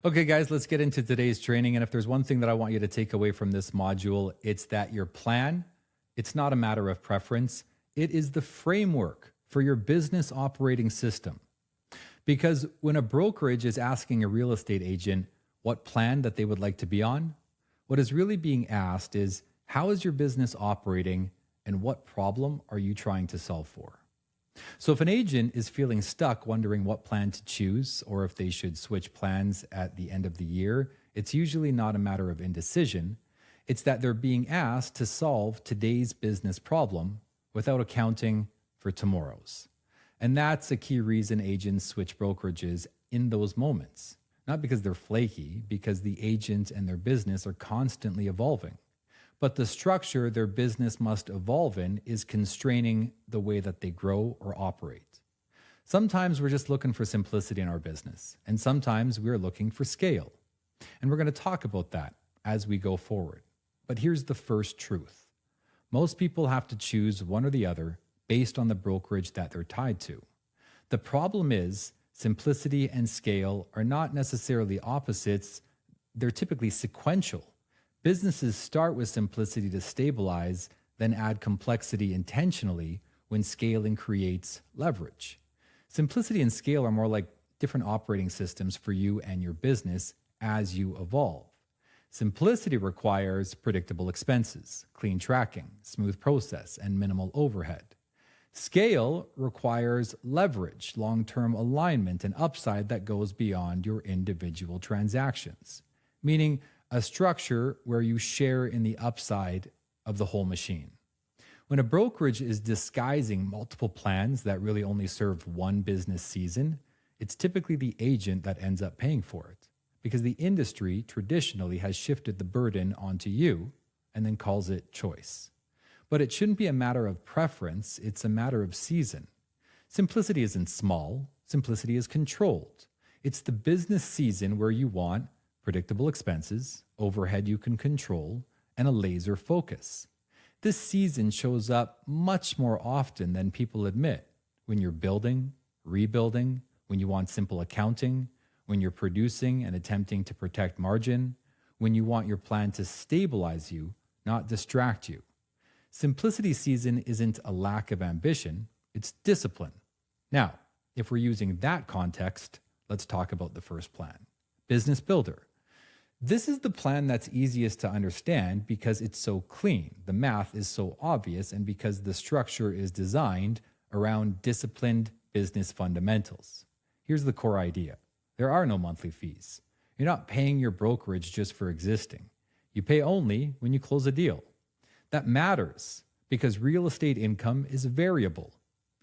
Okay, guys, let's get into today's training. And if there's one thing that I want you to take away from this module, it's that your plan, it's not a matter of preference. It is the framework for your business operating system. Because when a brokerage is asking a real estate agent what plan that they would like to be on, what is really being asked is, how is your business operating and what problem are you trying to solve for? So if an agent is feeling stuck wondering what plan to choose or if they should switch plans at the end of the year, it's usually not a matter of indecision. It's that they're being asked to solve today's business problem without accounting for tomorrow's. And that's a key reason agents switch brokerages in those moments. Not because they're flaky, because the agent and their business are constantly evolving. But the structure their business must evolve in is constraining the way that they grow or operate. Sometimes we're just looking for simplicity in our business, and sometimes we're looking for scale. And we're going to talk about that as we go forward. But here's the first truth. Most people have to choose one or the other based on the brokerage that they're tied to. The problem is, simplicity and scale are not necessarily opposites, they're typically sequential. Businesses start with simplicity to stabilize, then add complexity intentionally when scaling creates leverage. Simplicity and scale are more like different operating systems for you and your business as you evolve. Simplicity requires predictable expenses, clean tracking, smooth process, and minimal overhead. Scale requires leverage, long-term alignment, and upside that goes beyond your individual transactions, meaning a structure where you share in the upside of the whole machine. When a brokerage is disguising multiple plans that really only serve one business season, it's typically the agent that ends up paying for it because the industry traditionally has shifted the burden onto you and then calls it choice. But it shouldn't be a matter of preference, it's a matter of season. Simplicity isn't small, simplicity is controlled. It's the business season where you want predictable expenses, overhead you can control, and a laser focus. This season shows up much more often than people admit when you're building, rebuilding, when you want simple accounting, when you're producing and attempting to protect margin, when you want your plan to stabilize you, not distract you. Simplicity season isn't a lack of ambition, it's discipline. Now, if we're using that context, let's talk about the first plan. Business Builder. This is the plan that's easiest to understand because it's so clean, the math is so obvious, and because the structure is designed around disciplined business fundamentals. Here's the core idea. There are no monthly fees. You're not paying your brokerage just for existing. You pay only when you close a deal. That matters because real estate income is variable,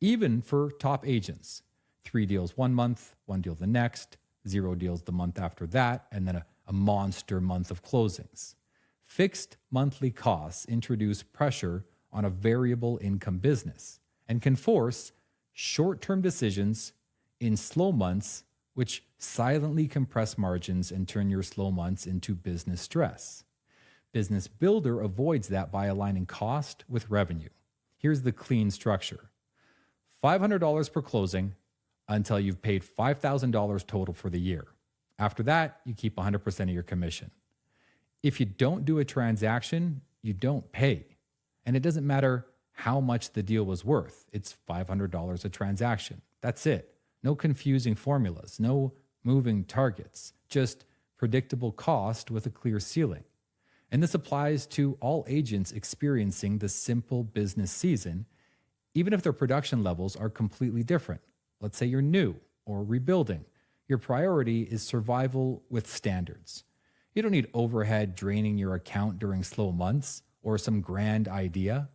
even for top agents. 3 deals 1 month, 1 deal the next, 0 deals the month after that, and then a monster month of closings. Fixed monthly costs introduce pressure on a variable income business and can force short-term decisions in slow months, which silently compress margins and turn your slow months into business stress. Business Builder avoids that by aligning cost with revenue. Here's the clean structure. $500 per closing until you've paid $5,000 total for the year. After that, you keep 100% of your commission. If you don't do a transaction, you don't pay. And it doesn't matter how much the deal was worth. It's $500 a transaction. That's it. No confusing formulas, no moving targets, just predictable cost with a clear ceiling. And this applies to all agents experiencing the simple business season, even if their production levels are completely different. Let's say you're new or rebuilding. Your priority is survival with standards. You don't need overhead draining your account during slow months or some grand idea.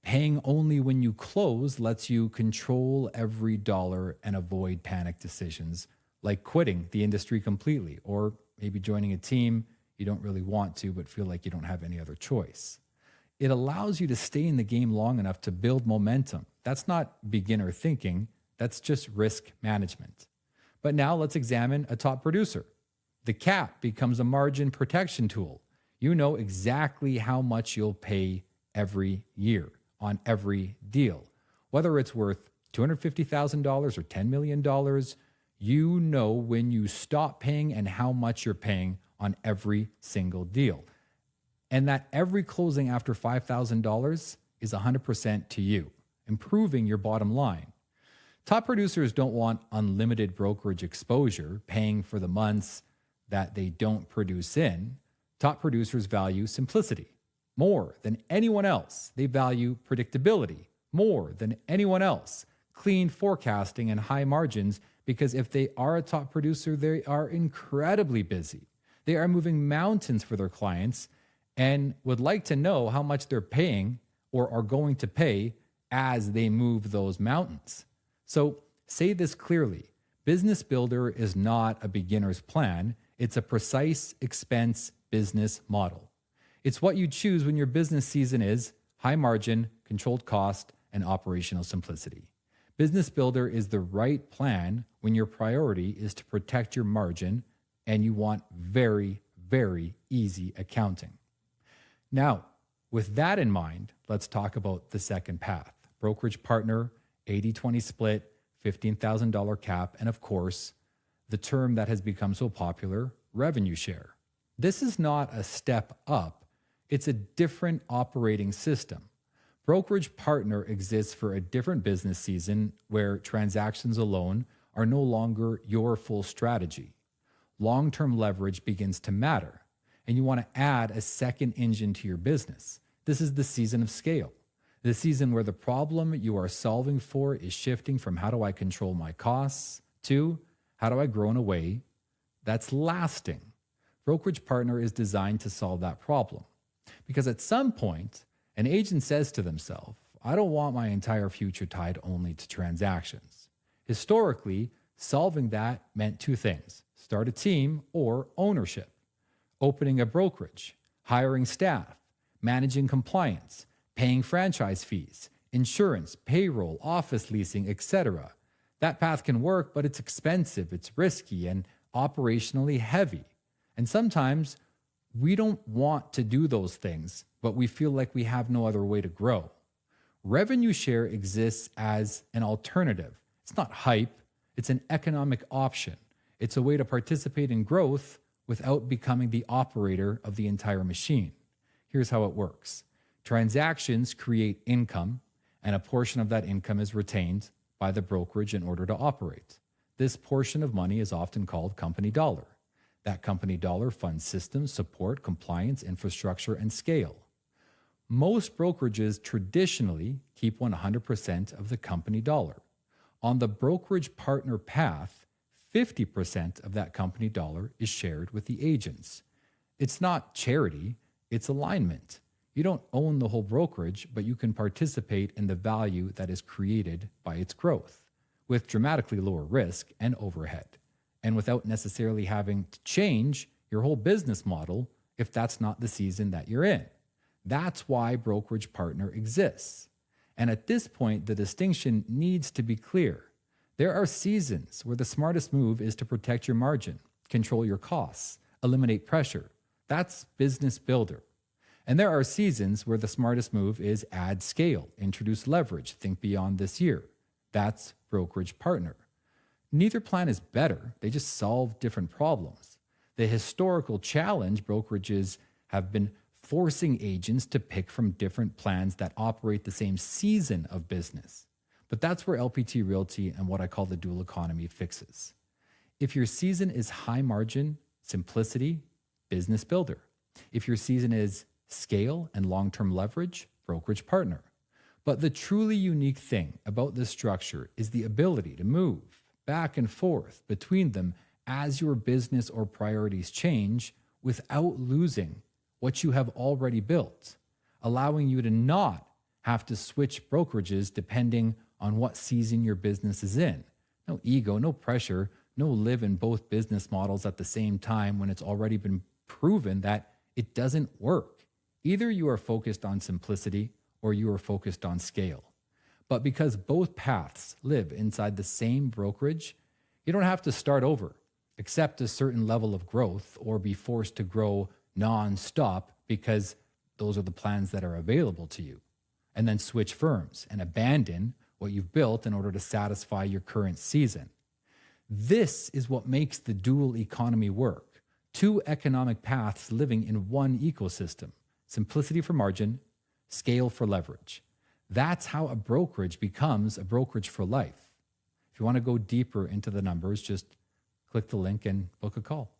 Paying only when you close lets you control every dollar and avoid panic decisions like quitting the industry completely or maybe joining a team you don't really want to but feel like you don't have any other choice. It allows you to stay in the game long enough to build momentum. That's not beginner thinking, that's just risk management. But now let's examine a top producer. The cap becomes a margin protection tool. You know exactly how much you'll pay every year on every deal. Whether it's worth $250,000 or $10 million, You know when you stop paying and how much you're paying on every single deal. And that every closing after $5,000 is 100% to you, improving your bottom line. Top producers don't want unlimited brokerage exposure, paying for the months that they don't produce in. Top producers value simplicity more than anyone else. They value predictability more than anyone else, clean forecasting and high margins, because if they are a top producer, they are incredibly busy. They are moving mountains for their clients and would like to know how much they're paying or are going to pay as they move those mountains. So say this clearly. Business Builder is not a beginner's plan. It's a precise expense business model. It's what you choose when your business season is high margin, controlled cost, and operational simplicity. Business Builder is the right plan when your priority is to protect your margin and you want very, very easy accounting. Now, with that in mind, let's talk about the second path. Brokerage partner, 80-20 split, $15,000 cap, and of course, the term that has become so popular, revenue share. This is not a step up, it's a different operating system. Brokerage partner exists for a different business season where transactions alone are no longer your full strategy. Long-term leverage begins to matter, and you want to add a second engine to your business. This is the season of scale, the season where the problem you are solving for is shifting from how do I control my costs to how do I grow in a way that's lasting. Brokerage partner is designed to solve that problem because at some point, an agent says to themselves, I don't want my entire future tied only to transactions. Historically, solving that meant two things: start a team or ownership, opening a brokerage, hiring staff, managing compliance, paying franchise fees, insurance, payroll, office leasing, etc. That path can work, but it's expensive, it's risky, and operationally heavy. And sometimes we don't want to do those things, but we feel like we have no other way to grow. Revenue share exists as an alternative. It's not hype, it's an economic option. It's a way to participate in growth without becoming the operator of the entire machine. Here's how it works. Transactions create income, and a portion of that income is retained by the brokerage in order to operate. This portion of money is often called company dollar. That company dollar funds systems, support, compliance, infrastructure, and scale. Most brokerages traditionally keep 100% of the company dollar. On the brokerage partner path, 50% of that company dollar is shared with the agents. It's not charity, it's alignment. You don't own the whole brokerage, but you can participate in the value that is created by its growth, with dramatically lower risk and overhead, and without necessarily having to change your whole business model if that's not the season that you're in. That's why brokerage partner exists. And at this point, the distinction needs to be clear. There are seasons where the smartest move is to protect your margin, control your costs, eliminate pressure. That's business builder. And there are seasons where the smartest move is add scale, introduce leverage, think beyond this year. That's brokerage partner. Neither plan is better. They just solve different problems. The historical challenge brokerages have been forcing agents to pick from different plans that operate the same season of business. But that's where LPT Realty and what I call the dual economy fixes. If your season is high margin, simplicity, business builder. If your season is scale and long-term leverage, brokerage partner. But the truly unique thing about this structure is the ability to move back and forth between them as your business or priorities change without losing what you have already built, allowing you to not have to switch brokerages depending on what season your business is in. No ego, no pressure, no live in both business models at the same time when it's already been proven that it doesn't work. Either you are focused on simplicity or you are focused on scale. But because both paths live inside the same brokerage, you don't have to start over, accept a certain level of growth, or be forced to grow non-stop because those are the plans that are available to you, and then switch firms and abandon what you've built in order to satisfy your current season. This is what makes the dual economy work. Two economic paths living in one ecosystem. Simplicity for margin, scale for leverage. That's how a brokerage becomes a brokerage for life. If you want to go deeper into the numbers, just click the link and book a call.